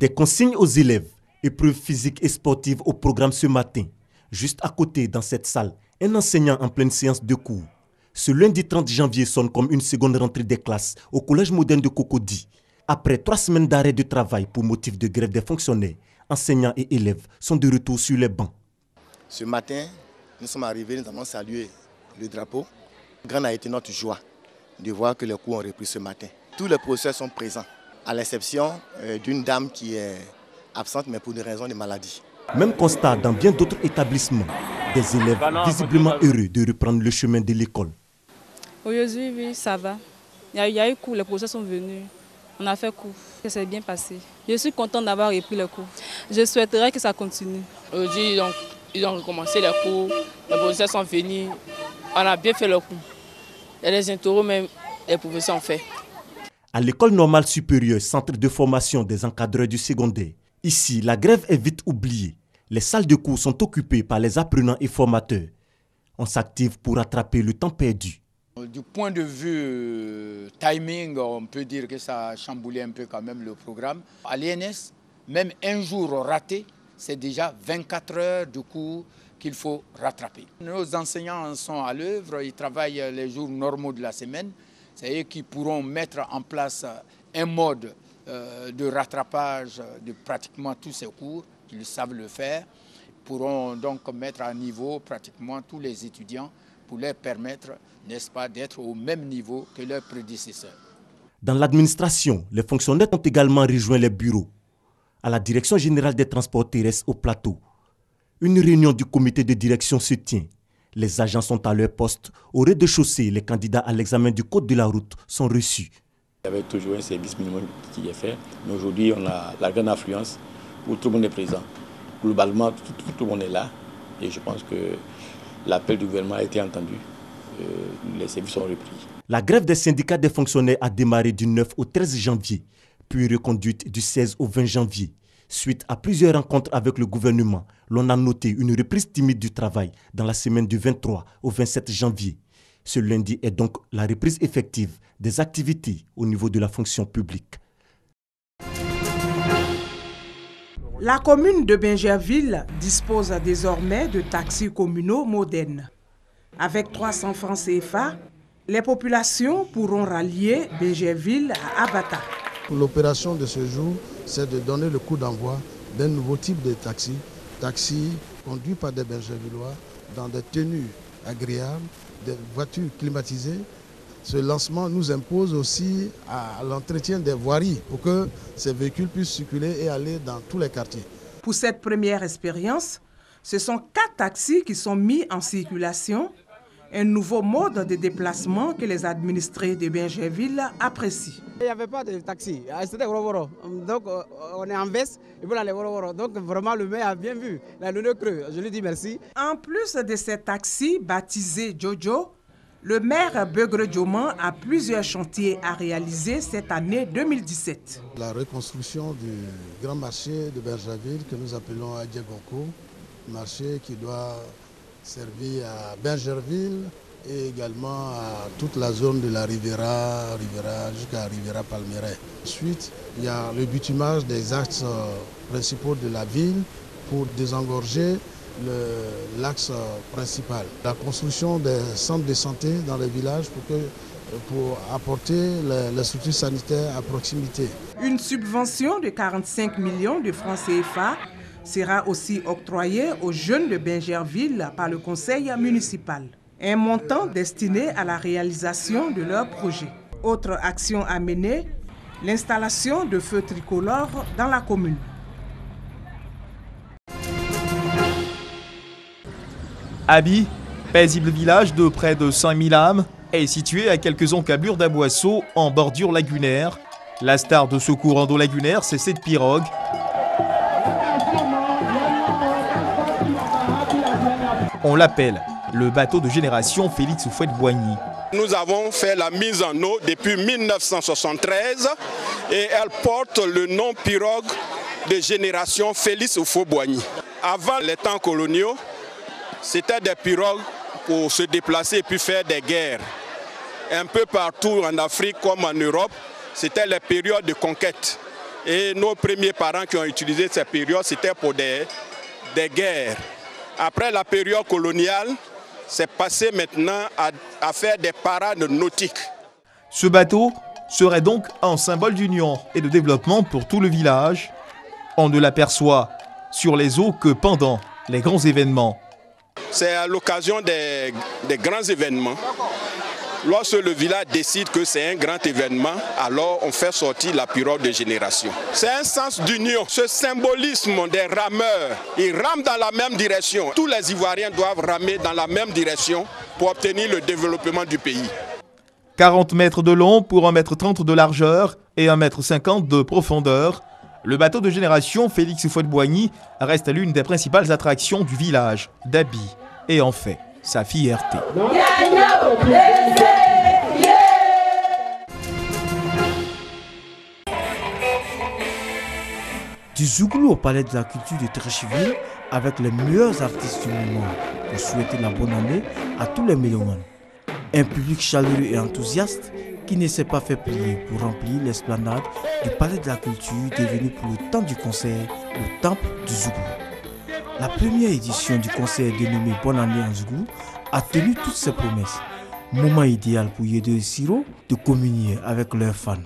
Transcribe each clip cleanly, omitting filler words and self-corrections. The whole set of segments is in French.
Des consignes aux élèves, épreuves physiques et sportives au programme ce matin. Juste à côté, dans cette salle, un enseignant en pleine séance de cours. Ce lundi 30 janvier sonne comme une seconde rentrée des classes au collège moderne de Cocody. Après 3 semaines d'arrêt de travail pour motif de grève des fonctionnaires, enseignants et élèves sont de retour sur les bancs. Ce matin, nous sommes arrivés, nous avons salué le drapeau. Grande a été notre joie de voir que les cours ont repris ce matin. Tous les professeurs sont présents, à l'exception d'une dame qui est absente, mais pour des raisons de maladie. Même constat dans bien d'autres établissements, des élèves visiblement heureux de reprendre le chemin de l'école. Aujourd'hui, oui, ça va. Il y a eu cours, les professeurs sont venus. On a fait cours, ça s'est bien passé. Je suis contente d'avoir repris le cours. Je souhaiterais que ça continue. Aujourd'hui, ils ont recommencé les cours, les professeurs sont venus, on a bien fait le cours. Il y a des interros même, les professeurs ont fait. À l'école normale supérieure, centre de formation des encadreurs du secondaire, ici, la grève est vite oubliée. Les salles de cours sont occupées par les apprenants et formateurs. On s'active pour rattraper le temps perdu. Du point de vue timing, on peut dire que ça a chamboulé un peu quand même le programme. À l'INS, même un jour raté, c'est déjà 24 heures de cours qu'il faut rattraper. Nos enseignants sont à l'œuvre, ils travaillent les jours normaux de la semaine. C'est eux qui pourront mettre en place un mode de rattrapage de pratiquement tous ces cours, qu'ils savent le faire, pourront donc mettre à niveau pratiquement tous les étudiants pour leur permettre, n'est-ce pas, d'être au même niveau que leurs prédécesseurs. Dans l'administration, les fonctionnaires ont également rejoint les bureaux. À la direction générale des transports terrestres au plateau, une réunion du comité de direction se tient. Les agents sont à leur poste. Au rez-de-chaussée, les candidats à l'examen du code de la route sont reçus. Il y avait toujours un service minimum qui est fait, mais aujourd'hui on a la grande affluence où tout le monde est présent. Globalement, tout le monde est là et je pense que l'appel du gouvernement a été entendu. Les services sont repris. La grève des syndicats des fonctionnaires a démarré du 9 au 13 janvier, puis reconduite du 16 au 20 janvier. Suite à plusieurs rencontres avec le gouvernement, l'on a noté une reprise timide du travail dans la semaine du 23 au 27 janvier. Ce lundi est donc la reprise effective des activités au niveau de la fonction publique. La commune de Bingerville dispose désormais de taxis communaux modernes. Avec 300 francs CFA, les populations pourront rallier Bingerville à Abata. L'opération de ce jour, c'est de donner le coup d'envoi d'un nouveau type de taxi, taxi conduit par des Bingervillois dans des tenues agréables, des voitures climatisées. Ce lancement nous impose aussi à l'entretien des voiries pour que ces véhicules puissent circuler et aller dans tous les quartiers. Pour cette première expérience, ce sont 4 taxis qui sont mis en circulation, un nouveau mode de déplacement que les administrés de Bingerville apprécient. Il n'y avait pas de taxi, c'était Woroworo. Donc on est en veste et voilà les Woroworo. Donc vraiment le maire a bien vu, il a donné creux, je lui dis merci. En plus de ces taxis baptisés Jojo, le maire Beugre Dioman a plusieurs chantiers à réaliser cette année 2017. La reconstruction du grand marché de Bingerville que nous appelons Adjegonko, marché qui doit servir à Bingerville et également à toute la zone de la Riviera jusqu'à Riviera Palmeraie. Ensuite, il y a le bitumage des axes principaux de la ville pour désengorger l'axe principal. La construction des centres de santé dans les villages pour apporter les structures sanitaires à proximité. Une subvention de 45 millions de francs CFA sera aussi octroyée aux jeunes de Bingerville par le conseil municipal. Un montant destiné à la réalisation de leurs projets. Autre action à mener, l'installation de feux tricolores dans la commune. Abi, paisible village de près de 5000 âmes, est situé à quelques encablures d'Aboisseau en bordure lagunaire. La star de ce courant d'eau lagunaire, c'est cette pirogue. On l'appelle le bateau de génération Félix Houphouët-Boigny. Nous avons fait la mise en eau depuis 1973 et elle porte le nom pirogue de génération Félix Houphouët-Boigny. Avant les temps coloniaux, c'était des pirogues pour se déplacer et puis faire des guerres. Un peu partout en Afrique comme en Europe, c'était les périodes de conquête. Et nos premiers parents qui ont utilisé cette période, c'était pour des guerres. Après la période coloniale, c'est passé maintenant à faire des parades nautiques. Ce bateau serait donc un symbole d'union et de développement pour tout le village. On ne l'aperçoit sur les eaux que pendant les grands événements. C'est à l'occasion des grands événements. Lorsque le village décide que c'est un grand événement, alors on fait sortir la pirogue de génération. C'est un sens d'union. Ce symbolisme des rameurs, ils rament dans la même direction. Tous les Ivoiriens doivent ramer dans la même direction pour obtenir le développement du pays. 40 mètres de long pour 1,30 m de largeur et 1,50 m de profondeur. Le bateau de génération Félix Houphouët-Boigny reste l'une des principales attractions du village d'Abi et en fait sa fierté. Du Zouglou au Palais de la Culture de Trécheville avec les meilleurs artistes du moment pour souhaiter la bonne année à tous les mélomanes. Un public chaleureux et enthousiaste qui ne s'est pas fait plier pour remplir l'esplanade du Palais de la Culture devenu pour le temps du concert le Temple du Zouglou. La première édition du concert dénommé Bonne année en Zouglou a tenu toutes ses promesses. Moment idéal pour Yedo et Siro de communier avec leurs fans.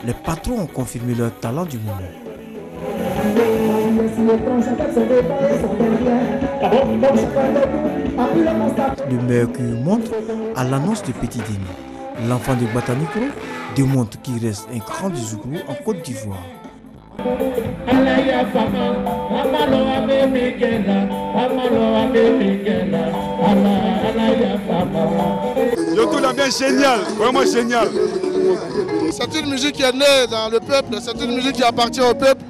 Les patrons ont confirmé leur talent du moment. Le mercure montre à l'annonce de Petit Denis. L'enfant de Batanicro démontre qu'il reste un cran du Zouglou en Côte d'Ivoire. Yotou l'a bien génial, vraiment génial. C'est une musique qui est née dans le peuple, c'est une musique qui appartient au peuple.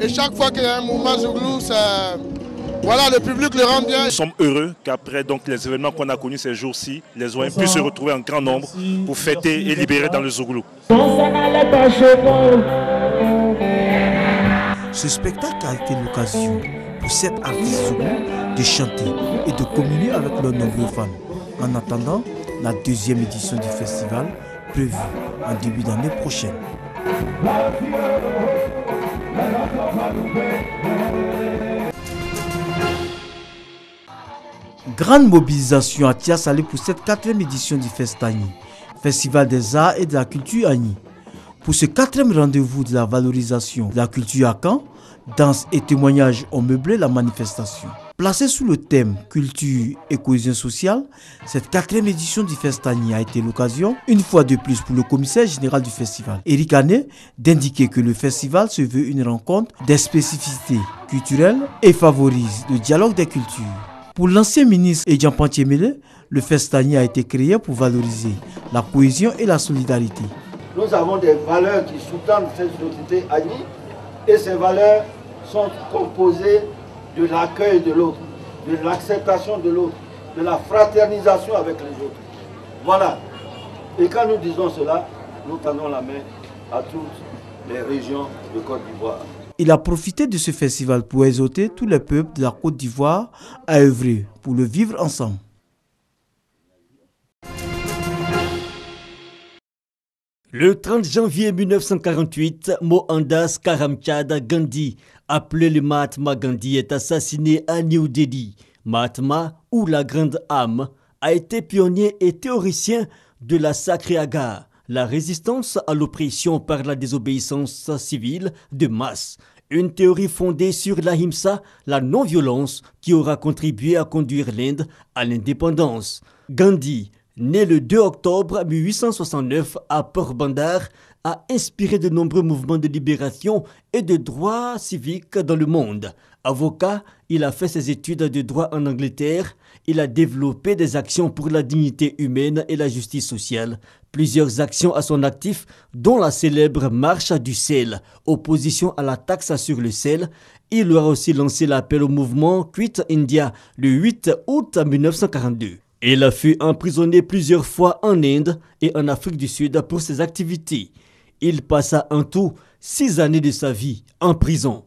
Et chaque fois qu'il y a un mouvement Zouglou, voilà, le public le rend bien. Nous sommes heureux qu'après les événements qu'on a connus ces jours-ci, les Ivoiriens puissent se retrouver en grand nombre pour fêter et libérer dans le Zouglou. Ce spectacle a été l'occasion pour 7 artistes Zouglou de chanter et de communier avec leurs nombreux fans. En attendant la deuxième édition du festival prévue en début d'année prochaine. Grande mobilisation à Tiasalé pour cette 4e édition du Festagni, Festival des Arts et de la Culture Agni. Pour ce 4e rendez-vous de la valorisation de la culture à Caen, danse et témoignages ont meublé la manifestation. Placée sous le thème culture et cohésion sociale, cette 4e édition du Festagni a été l'occasion, une fois de plus pour le commissaire général du festival, Eric Ané, d'indiquer que le festival se veut une rencontre des spécificités culturelles et favorise le dialogue des cultures. Pour l'ancien ministre Edjan Pantiemele, le Festagni a été créé pour valoriser la cohésion et la solidarité. Nous avons des valeurs qui sous-tendent cette société Agni et ces valeurs sont composées de l'accueil de l'autre, de l'acceptation de l'autre, de la fraternisation avec les autres. Voilà. Et quand nous disons cela, nous tendons la main à toutes les régions de Côte d'Ivoire. Il a profité de ce festival pour exhorter tous les peuples de la Côte d'Ivoire à œuvrer pour le vivre ensemble. Le 30 janvier 1948, Mohandas Karamchand Gandhi, appelé le Mahatma Gandhi, est assassiné à New Delhi. Mahatma, ou la grande âme, a été pionnier et théoricien de la Sacrée Agha, la résistance à l'oppression par la désobéissance civile de masse. Une théorie fondée sur l'ahimsa, la non-violence, qui aura contribué à conduire l'Inde à l'indépendance. Gandhi, né le 2 octobre 1869 à Porbandar, a inspiré de nombreux mouvements de libération et de droits civiques dans le monde. Avocat, il a fait ses études de droit en Angleterre. Il a développé des actions pour la dignité humaine et la justice sociale. Plusieurs actions à son actif, dont la célèbre marche du sel, opposition à la taxe sur le sel. Il aura aussi lancé l'appel au mouvement Quit India le 8 août 1942. Il a fut emprisonné plusieurs fois en Inde et en Afrique du Sud pour ses activités. Il passa en tout 6 années de sa vie en prison.